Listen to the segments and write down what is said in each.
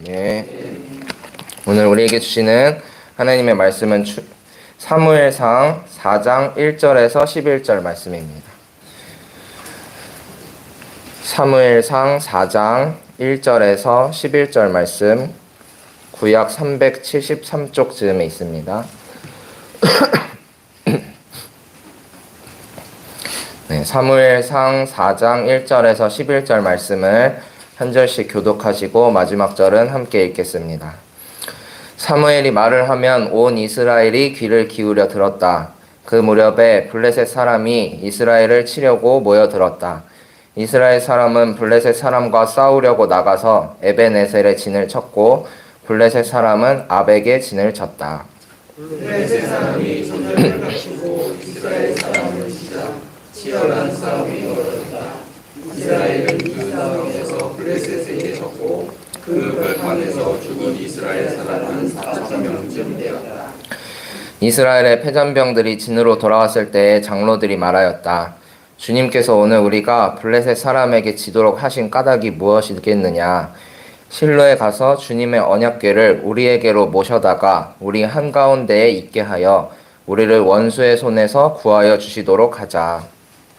네. 오늘 우리에게 주시는 하나님의 말씀은 사무엘상 4장 1절에서 11절 말씀입니다. 사무엘상 4장 1절에서 11절 말씀, 구약 373쪽 즈음에 있습니다. 네, 사무엘상 4장 1절에서 11절 말씀을 한 절씩 교독하시고 마지막 절은 함께 읽겠습니다. 사무엘이 말을 하면 온 이스라엘이 귀를 기울여 들었다. 그 무렵에 블레셋 사람이 이스라엘을 치려고 모여들었다. 이스라엘 사람은 블레셋 사람과 싸우려고 나가서 에벤에셀의 진을 쳤고 블레셋 사람은 아벡의 진을 쳤다. 블레셋 사람이 전쟁을 갖추고 이스라엘 사람을 치자 치열한 싸움이 벌어졌다. 이스라엘은 그 싸움에서 블레셋에게 졌고 그 벌판에서 죽은 이스라엘 사람은 4,000명쯤 되었다. 이스라엘의 패전병들이 진으로 돌아왔을 때에 장로들이 말하였다. 주님께서 오늘 우리가 블레셋 사람에게 지도록 하신 까닭이 무엇이겠느냐? 실로에 가서 주님의 언약궤를 우리에게로 모셔다가 우리 한가운데에 있게 하여 우리를 원수의 손에서 구하여 주시도록 하자.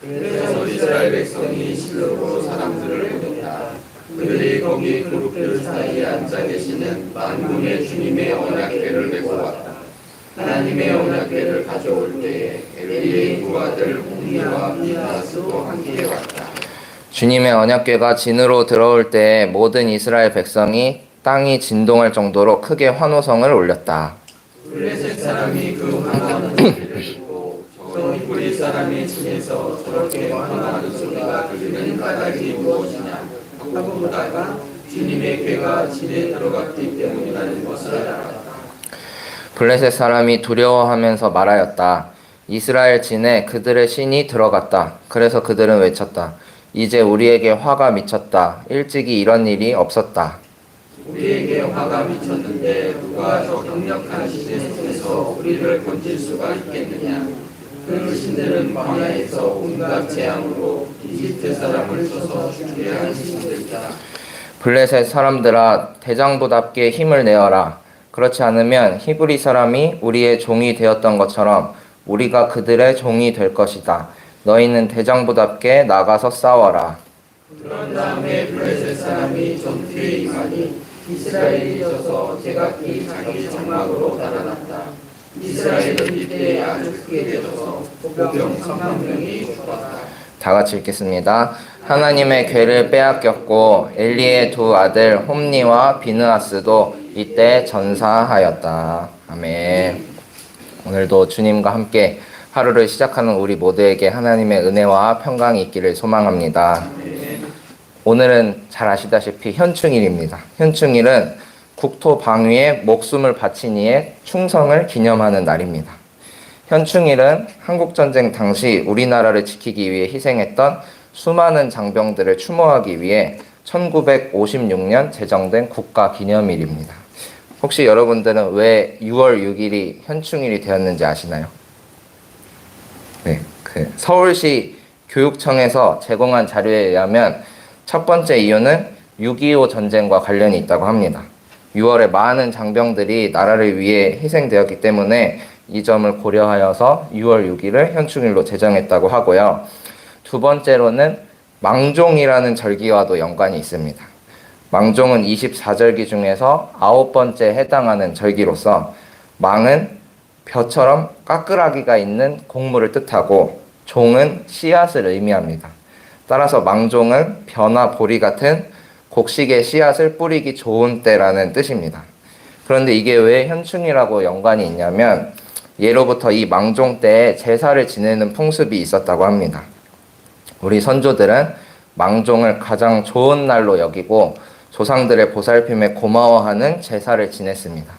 그래서 이스라엘 백성이 실로로 사람들을 보냈다. 그들이 거기 그룹들 사이에 앉아 계시는 만군의 주님의 언약궤를 메고 왔다. 하나님의 언약궤를 가져올 때에 엘리의 두 아들 홈니와 비나스도 함께 왔다. 주님의 언약궤가 진으로 들어올 때에 모든 이스라엘 백성이 땅이 진동할 정도로 크게 환호성을 올렸다. 블레셋 사람이 그 환호하는 소리를 듣고 저 히브리 사람의 진에서 저렇게 환호하는 소리가 들리는 까닭이 무엇이냐 하고 보다가 주님의 궤가 진에 들어갔기 때문이라는 것을 알았다. 블레셋 사람이 두려워하면서 말하였다. 이스라엘 진에 그들의 신이 들어갔다. 그래서 그들은 외쳤다. 이제 우리에게 화가 미쳤다. 일찍이 이런 일이 없었다. 우리에게 화가 미쳤는데 누가 저 강력한 신의 손에서 우리를 건질 수가 있겠느냐. 그 신들은 광야에서 온갖 재앙으로 이집트 사람을 쳐서 죽게 한 신들이다. 블레셋 사람들아, 대장부답게 힘을 내어라. 그렇지 않으면 히브리 사람이 우리의 종이 되었던 것처럼 우리가 그들의 종이 될 것이다. 너희는 대장부답게 나가서 싸워라. 그런 다음에 블레셋 사람이 전투에 임하니 이스라엘이 져서 제각기 자기 장막으로 달아났다. 이스라엘은 이때 아주 크게 되어서 보병 3,000명이 죽었다. 다 같이 읽겠습니다. 하나님의 궤를 빼앗겼고 엘리의 두 아들 홈니와 비느하스도 이때 전사하였다. 아멘. 오늘도 주님과 함께 하루를 시작하는 우리 모두에게 하나님의 은혜와 평강이 있기를 소망합니다. 오늘은 잘 아시다시피 현충일입니다. 현충일은 국토 방위에 목숨을 바친 이의 충성을 기념하는 날입니다. 현충일은 한국전쟁 당시 우리나라를 지키기 위해 희생했던 수많은 장병들을 추모하기 위해 1956년 제정된 국가기념일입니다. 혹시 여러분들은 왜 6월 6일이 현충일이 되었는지 아시나요? 네, 서울시 교육청에서 제공한 자료에 의하면 첫 번째 이유는 6.25 전쟁과 관련이 있다고 합니다. 6월에 많은 장병들이 나라를 위해 희생되었기 때문에 이 점을 고려하여서 6월 6일을 현충일로 제정했다고 하고요. 두 번째로는 망종이라는 절기와도 연관이 있습니다. 망종은 24절기 중에서 9번째에 해당하는 절기로서 망은 벼처럼 까끌하기가 있는 곡물을 뜻하고 종은 씨앗을 의미합니다. 따라서 망종은 벼나 보리 같은 곡식의 씨앗을 뿌리기 좋은 때라는 뜻입니다. 그런데 이게 왜 현충이라고 연관이 있냐면 예로부터 이 망종 때에 제사를 지내는 풍습이 있었다고 합니다. 우리 선조들은 망종을 가장 좋은 날로 여기고 조상들의 보살핌에 고마워하는 제사를 지냈습니다.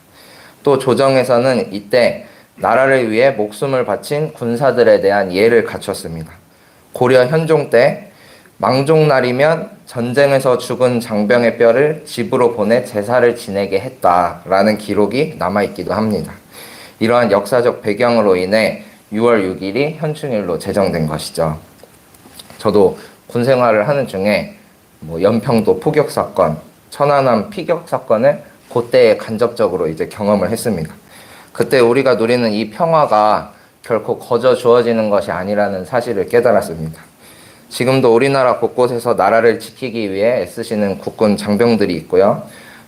또 조정에서는 이때 나라를 위해 목숨을 바친 군사들에 대한 예를 갖췄습니다. 고려 현종 때 망종날이면 전쟁에서 죽은 장병의 뼈를 집으로 보내 제사를 지내게 했다라는 기록이 남아있기도 합니다. 이러한 역사적 배경으로 인해 6월 6일이 현충일로 제정된 것이죠. 저도 군 생활을 하는 중에 연평도 포격 사건, 천안함 피격 사건을 그때 간접적으로 이제 경험을 했습니다. 그때 우리가 누리는 이 평화가 결코 거저 주어지는 것이 아니라는 사실을 깨달았습니다. 지금도 우리나라 곳곳에서 나라를 지키기 위해 애쓰시는 국군 장병들이 있고요.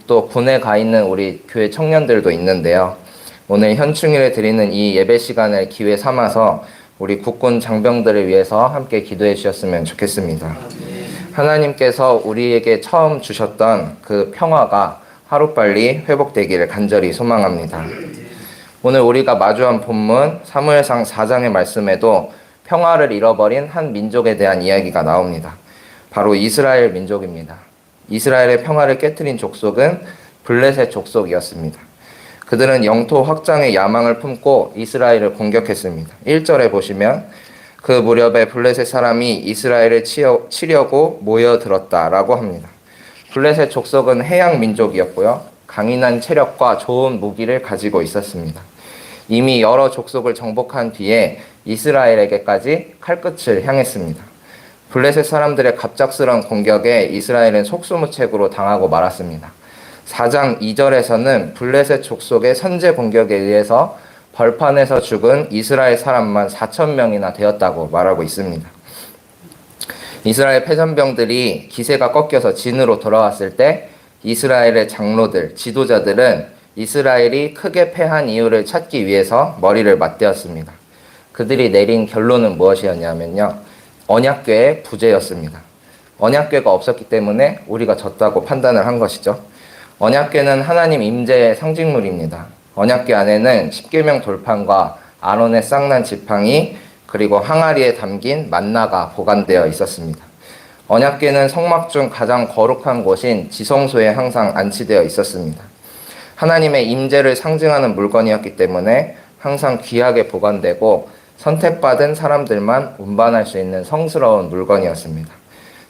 또 군에 가 있는 우리 교회 청년들도 있는데요. 오늘 현충일에 드리는 이 예배 시간을 기회 삼아서 우리 국군 장병들을 위해서 함께 기도해 주셨으면 좋겠습니다. 하나님께서 우리에게 처음 주셨던 그 평화가 하루빨리 회복되기를 간절히 소망합니다. 오늘 우리가 마주한 본문 사무엘상 4장의 말씀에도 평화를 잃어버린 한 민족에 대한 이야기가 나옵니다. 바로 이스라엘 민족입니다. 이스라엘의 평화를 깨트린 족속은 블레셋 족속이었습니다. 그들은 영토 확장의 야망을 품고 이스라엘을 공격했습니다. 1절에 보시면 그 무렵에 블레셋 사람이 이스라엘을 치려고 모여들었다라고 합니다. 블레셋 족속은 해양 민족이었고요. 강인한 체력과 좋은 무기를 가지고 있었습니다. 이미 여러 족속을 정복한 뒤에 이스라엘에게까지 칼끝을 향했습니다. 블레셋 사람들의 갑작스러운 공격에 이스라엘은 속수무책으로 당하고 말았습니다. 4장 2절에서는 블레셋 족속의 선제 공격에 의해서 벌판에서 죽은 이스라엘 사람만 4,000명이나 되었다고 말하고 있습니다. 이스라엘 패전병들이 기세가 꺾여서 진으로 돌아왔을 때 이스라엘의 장로들, 지도자들은 이스라엘이 크게 패한 이유를 찾기 위해서 머리를 맞대었습니다. 그들이 내린 결론은 무엇이었냐면요. 언약궤의 부재였습니다. 언약궤가 없었기 때문에 우리가 졌다고 판단을 한 것이죠. 언약궤는 하나님 임재의 상징물입니다. 언약궤 안에는 십계명 돌판과 아론의 쌍난 지팡이 그리고 항아리에 담긴 만나가 보관되어 있었습니다. 언약궤는 성막 중 가장 거룩한 곳인 지성소에 항상 안치되어 있었습니다. 하나님의 임재를 상징하는 물건이었기 때문에 항상 귀하게 보관되고 선택받은 사람들만 운반할 수 있는 성스러운 물건이었습니다.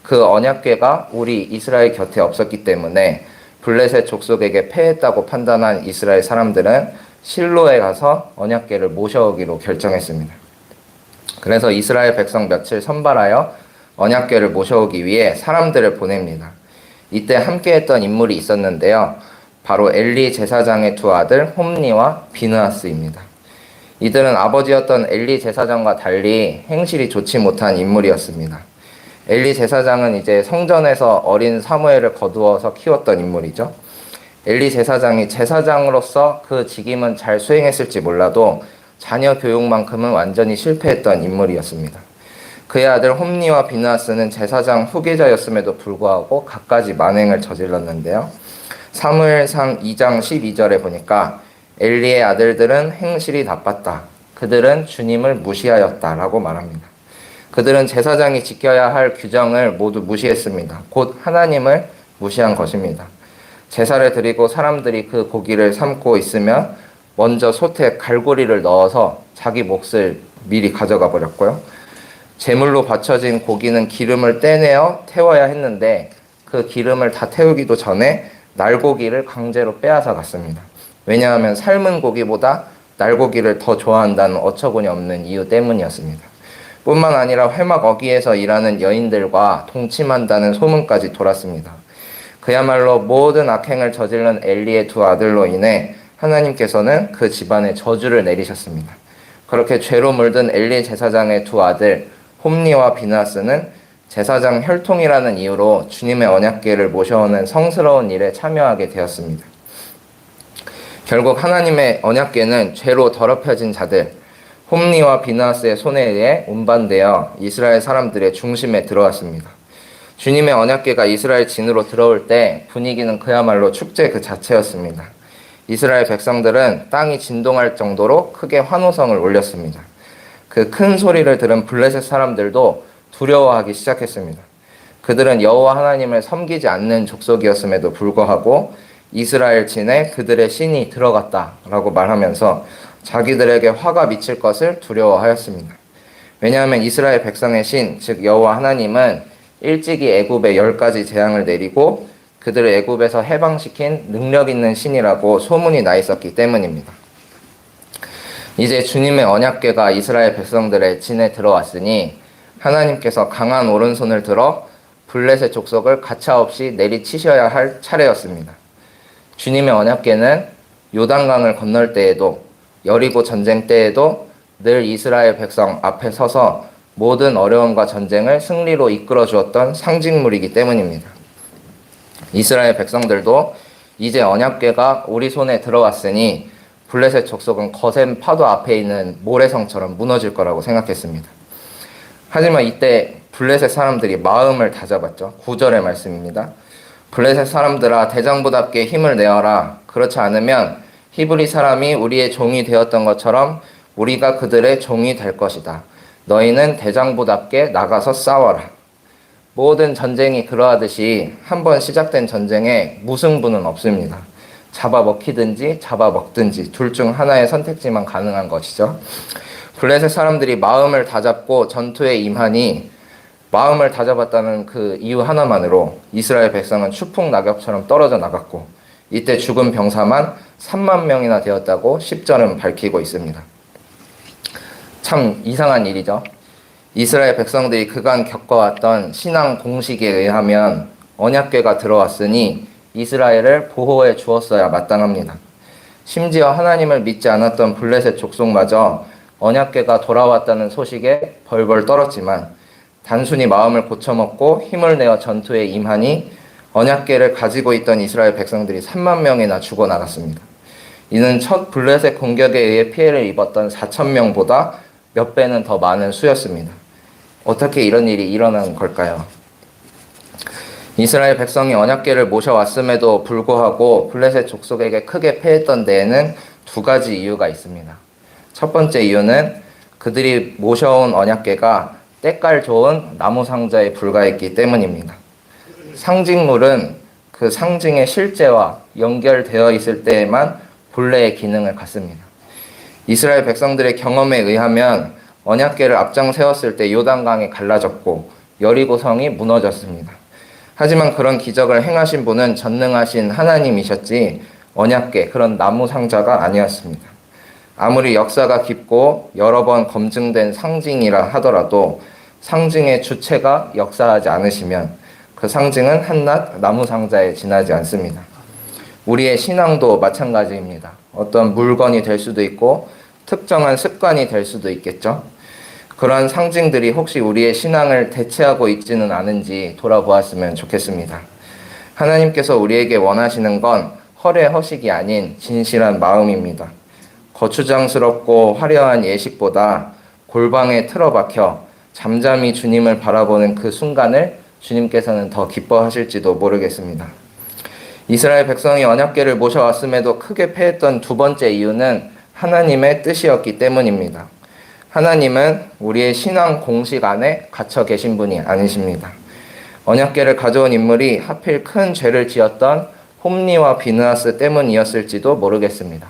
그 언약궤가 우리 이스라엘 곁에 없었기 때문에 블레셋 족속에게 패했다고 판단한 이스라엘 사람들은 실로에 가서 언약궤를 모셔오기로 결정했습니다. 그래서 이스라엘 백성 며칠 선발하여 언약궤를 모셔오기 위해 사람들을 보냅니다. 이때 함께했던 인물이 있었는데요. 바로 엘리 제사장의 두 아들 홈니와 비느하스입니다. 이들은 아버지였던 엘리 제사장과 달리 행실이 좋지 못한 인물이었습니다. 엘리 제사장은 이제 성전에서 어린 사무엘을 거두어서 키웠던 인물이죠. 엘리 제사장이 제사장으로서 그 직임은 잘 수행했을지 몰라도 자녀 교육만큼은 완전히 실패했던 인물이었습니다. 그의 아들 홈니와 비느하스는 제사장 후계자였음에도 불구하고 갖가지 만행을 저질렀는데요. 사무엘상 2장 12절에 보니까 엘리의 아들들은 행실이 나빴다. 그들은 주님을 무시하였다라고 말합니다. 그들은 제사장이 지켜야 할 규정을 모두 무시했습니다. 곧 하나님을 무시한 것입니다. 제사를 드리고 사람들이 그 고기를 삶고 있으면 먼저 솥에 갈고리를 넣어서 자기 몫을 미리 가져가 버렸고요. 제물로 바쳐진 고기는 기름을 떼내어 태워야 했는데 그 기름을 다 태우기도 전에 날고기를 강제로 빼앗아 갔습니다. 왜냐하면 삶은 고기보다 날고기를 더 좋아한다는 어처구니 없는 이유 때문이었습니다. 뿐만 아니라 회막 어귀에서 일하는 여인들과 동침한다는 소문까지 돌았습니다. 그야말로 모든 악행을 저지른 엘리의 두 아들로 인해 하나님께서는 그 집안에 저주를 내리셨습니다. 그렇게 죄로 물든 엘리 제사장의 두 아들 홈니와 비느하스는 제사장 혈통이라는 이유로 주님의 언약궤를 모셔오는 성스러운 일에 참여하게 되었습니다. 결국 하나님의 언약궤는 죄로 더럽혀진 자들 홈니와 비느하스의 손에 의해 운반되어 이스라엘 사람들의 중심에 들어왔습니다. 주님의 언약궤가 이스라엘 진으로 들어올 때 분위기는 그야말로 축제 그 자체였습니다. 이스라엘 백성들은 땅이 진동할 정도로 크게 환호성을 올렸습니다. 그 큰 소리를 들은 블레셋 사람들도 두려워하기 시작했습니다. 그들은 여호와 하나님을 섬기지 않는 족속이었음에도 불구하고 이스라엘 진에 그들의 신이 들어갔다라고 말하면서 자기들에게 화가 미칠 것을 두려워하였습니다. 왜냐하면 이스라엘 백성의 신, 즉 여호와 하나님은 일찍이 애굽에 10가지 재앙을 내리고 그들을 애굽에서 해방시킨 능력 있는 신이라고 소문이 나 있었기 때문입니다. 이제 주님의 언약궤가 이스라엘 백성들의 진에 들어왔으니 하나님께서 강한 오른손을 들어 블레셋 족속을 가차없이 내리치셔야 할 차례였습니다. 주님의 언약궤는 요단강을 건널 때에도 여리고 전쟁 때에도 늘 이스라엘 백성 앞에 서서 모든 어려움과 전쟁을 승리로 이끌어 주었던 상징물이기 때문입니다. 이스라엘 백성들도 이제 언약궤가 우리 손에 들어왔으니 블레셋 족속은 거센 파도 앞에 있는 모래성처럼 무너질 거라고 생각했습니다. 하지만 이때 블레셋 사람들이 마음을 다잡았죠. 9절의 말씀입니다. 블레셋 사람들아 대장부답게 힘을 내어라. 그렇지 않으면 히브리 사람이 우리의 종이 되었던 것처럼 우리가 그들의 종이 될 것이다. 너희는 대장부답게 나가서 싸워라. 모든 전쟁이 그러하듯이 한번 시작된 전쟁에 무승부는 없습니다. 잡아먹히든지 잡아먹든지 둘 중 하나의 선택지만 가능한 것이죠. 블레셋 사람들이 마음을 다잡고 전투에 임하니 마음을 다잡았다는 그 이유 하나만으로 이스라엘 백성은 추풍 낙엽처럼 떨어져 나갔고 이때 죽은 병사만 3만 명이나 되었다고 10절은 밝히고 있습니다. 참 이상한 일이죠. 이스라엘 백성들이 그간 겪어왔던 신앙 공식에 의하면 언약궤가 들어왔으니 이스라엘을 보호해 주었어야 마땅합니다. 심지어 하나님을 믿지 않았던 블레셋 족속마저 언약궤가 돌아왔다는 소식에 벌벌 떨었지만 단순히 마음을 고쳐먹고 힘을 내어 전투에 임하니 언약궤를 가지고 있던 이스라엘 백성들이 3만 명이나 죽어나갔습니다. 이는 첫 블레셋 공격에 의해 피해를 입었던 4천 명보다 몇 배는 더 많은 수였습니다. 어떻게 이런 일이 일어난 걸까요? 이스라엘 백성이 언약궤를 모셔왔음에도 불구하고 블레셋 족속에게 크게 패했던 데에는 두 가지 이유가 있습니다. 첫 번째 이유는 그들이 모셔온 언약궤가 때깔 좋은 나무 상자에 불과했기 때문입니다. 상징물은 그 상징의 실제와 연결되어 있을 때에만 본래의 기능을 갖습니다. 이스라엘 백성들의 경험에 의하면 언약궤를 앞장 세웠을 때 요단강이 갈라졌고 여리고성이 무너졌습니다. 하지만 그런 기적을 행하신 분은 전능하신 하나님이셨지 언약궤, 그런 나무 상자가 아니었습니다. 아무리 역사가 깊고 여러 번 검증된 상징이라 하더라도 상징의 주체가 역사하지 않으시면 그 상징은 한낱 나무 상자에 지나지 않습니다. 우리의 신앙도 마찬가지입니다. 어떤 물건이 될 수도 있고 특정한 습관이 될 수도 있겠죠. 그러한 상징들이 혹시 우리의 신앙을 대체하고 있지는 않은지 돌아보았으면 좋겠습니다. 하나님께서 우리에게 원하시는 건 허례허식이 아닌 진실한 마음입니다. 거추장스럽고 화려한 예식보다 골방에 틀어박혀 잠잠히 주님을 바라보는 그 순간을 주님께서는 더 기뻐하실지도 모르겠습니다. 이스라엘 백성이 언약궤를 모셔왔음에도 크게 패했던 두 번째 이유는 하나님의 뜻이었기 때문입니다. 하나님은 우리의 신앙 공식 안에 갇혀 계신 분이 아니십니다. 언약궤를 가져온 인물이 하필 큰 죄를 지었던 홈리와 비느하스 때문이었을지도 모르겠습니다.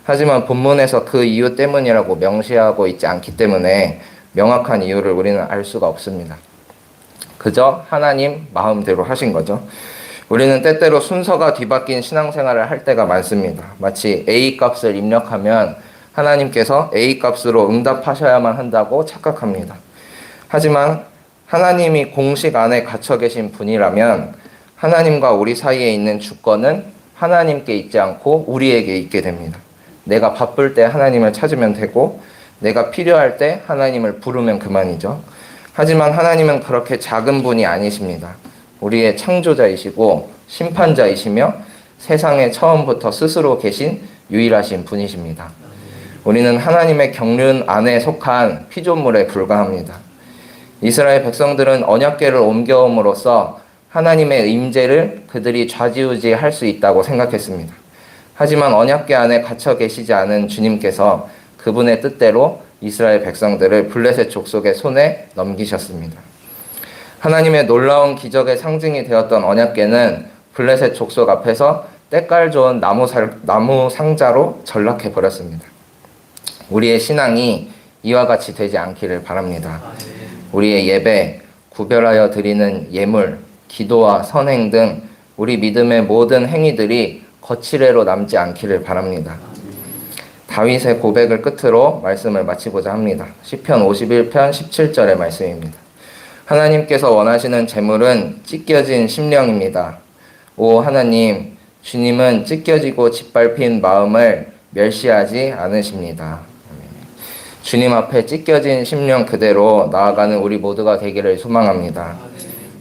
하지만 본문에서 그 이유 때문이라고 명시하고 있지 않기 때문에 명확한 이유를 우리는 알 수가 없습니다. 그저 하나님 마음대로 하신 거죠. 우리는 때때로 순서가 뒤바뀐 신앙생활을 할 때가 많습니다. 마치 A값을 입력하면 하나님께서 A값으로 응답하셔야만 한다고 착각합니다. 하지만 하나님이 공식 안에 갇혀 계신 분이라면 하나님과 우리 사이에 있는 주권은 하나님께 있지 않고 우리에게 있게 됩니다. 내가 바쁠 때 하나님을 찾으면 되고 내가 필요할 때 하나님을 부르면 그만이죠. 하지만 하나님은 그렇게 작은 분이 아니십니다. 우리의 창조자이시고 심판자이시며 세상에 처음부터 스스로 계신 유일하신 분이십니다. 우리는 하나님의 경륜 안에 속한 피조물에 불과합니다. 이스라엘 백성들은 언약궤를 옮겨옴으로써 하나님의 임재를 그들이 좌지우지할 수 있다고 생각했습니다. 하지만 언약궤 안에 갇혀 계시지 않은 주님께서 그분의 뜻대로 이스라엘 백성들을 블레셋 족속의 손에 넘기셨습니다. 하나님의 놀라운 기적의 상징이 되었던 언약궤는 블레셋 족속 앞에서 때깔 좋은 나무 상자로 전락해 버렸습니다. 우리의 신앙이 이와 같이 되지 않기를 바랍니다. 우리의 예배, 구별하여 드리는 예물, 기도와 선행 등 우리 믿음의 모든 행위들이 거칠애로 남지 않기를 바랍니다. 다윗의 고백을 끝으로 말씀을 마치고자 합니다. 시편 51편 17절의 말씀입니다. 하나님께서 원하시는 재물은 찢겨진 심령입니다. 오 하나님, 주님은 찢겨지고 짓밟힌 마음을 멸시하지 않으십니다. 주님 앞에 찢겨진 심령 그대로 나아가는 우리 모두가 되기를 소망합니다.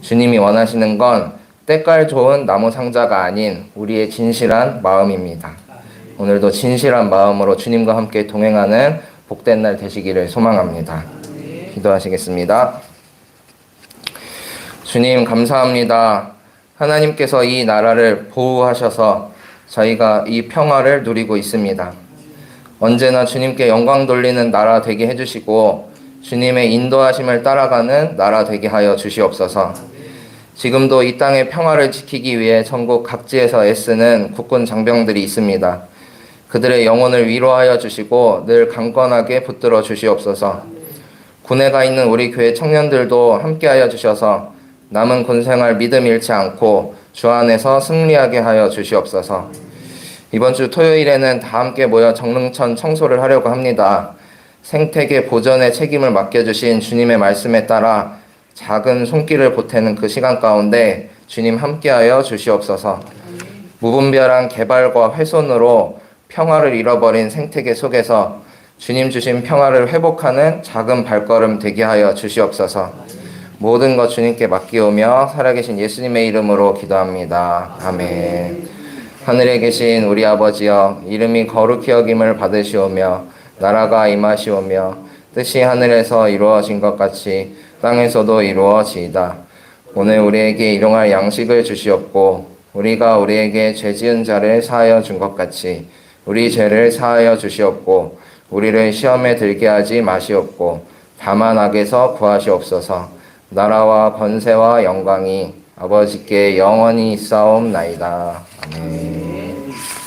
주님이 원하시는 건 때깔 좋은 나무 상자가 아닌 우리의 진실한 마음입니다. 오늘도 진실한 마음으로 주님과 함께 동행하는 복된 날 되시기를 소망합니다. 기도하시겠습니다. 주님 감사합니다. 하나님께서 이 나라를 보호하셔서 저희가 이 평화를 누리고 있습니다. 언제나 주님께 영광 돌리는 나라 되게 해주시고 주님의 인도하심을 따라가는 나라 되게 하여 주시옵소서. 지금도 이 땅의 평화를 지키기 위해 전국 각지에서 애쓰는 국군 장병들이 있습니다. 그들의 영혼을 위로하여 주시고 늘 강건하게 붙들어 주시옵소서. 군에 가 있는 우리 교회 청년들도 함께하여 주셔서 남은 군생활 믿음 잃지 않고 주 안에서 승리하게 하여 주시옵소서. 이번 주 토요일에는 다 함께 모여 정릉천 청소를 하려고 합니다. 생태계 보전의 책임을 맡겨주신 주님의 말씀에 따라 작은 손길을 보태는 그 시간 가운데 주님 함께하여 주시옵소서. 무분별한 개발과 훼손으로 평화를 잃어버린 생태계 속에서 주님 주신 평화를 회복하는 작은 발걸음 되게 하여 주시옵소서. 모든 것 주님께 맡기오며 살아계신 예수님의 이름으로 기도합니다. 아멘. 하늘에 계신 우리 아버지여, 이름이 거룩히 여김을 받으시오며 나라가 임하시오며 뜻이 하늘에서 이루어진 것 같이 땅에서도 이루어지이다. 오늘 우리에게 일용할 양식을 주시옵고 우리가 우리에게 죄 지은 자를 사하여 준 것 같이 우리 죄를 사하여 주시옵고 우리를 시험에 들게 하지 마시옵고 다만 악에서 구하시옵소서. 나라와 권세와 영광이 아버지께 영원히 있사옵나이다. 아멘.